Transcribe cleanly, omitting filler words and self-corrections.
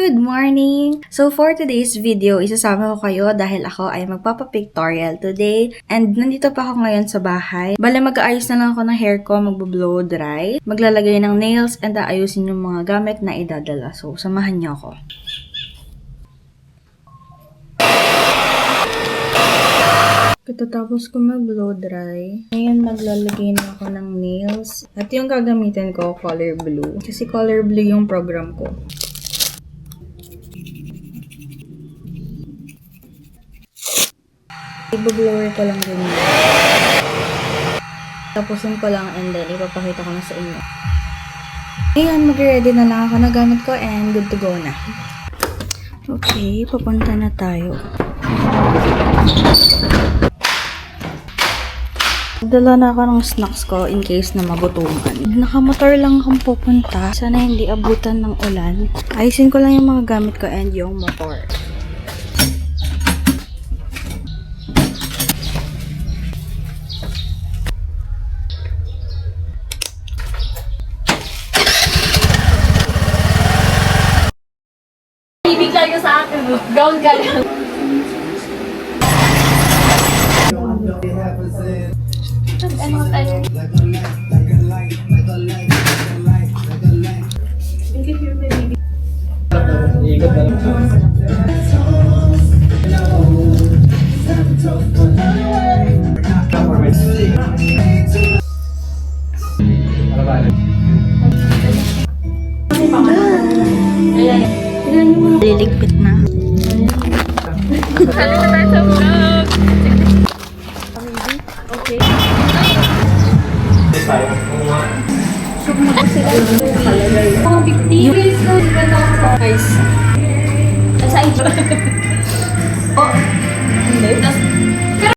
Good morning! So for today's video, isasama ko kayo dahil ako ay magpapapictorial today. And nandito pa ako ngayon sa bahay. Bale mag-aayos na lang ako ng hair ko, magbo-blow dry, maglalagay ng nails, and aayusin yung mga gamit na idadala. So samahan niyo ako. Katatapos ko mag-blow dry, ngayon maglalagay na ako ng nails. At yung gagamitin ko, color blue. Kasi color blue yung program ko. I-blower ko lang din yun. Tapusin ko lang and then ipapakita ko na sa inyo. Ngayon, mag-ready na lang ako na gamit ko and good to go na. Okay, papunta na tayo. Dala na ako ng snacks ko in case na magutuman. Nakamotor lang akong pupunta. Sana hindi abutan ng ulan. Ayusin ko lang yung mga gamit ko and yung motor. Ibigay ko sa akin, gown ka lang. Ano tayo? Liligpit na. Sabi na tayo sa vlog. Okay. Shook mo kasi lang. Oh, big deal. Guys. Sa IG. Oh. Hindi.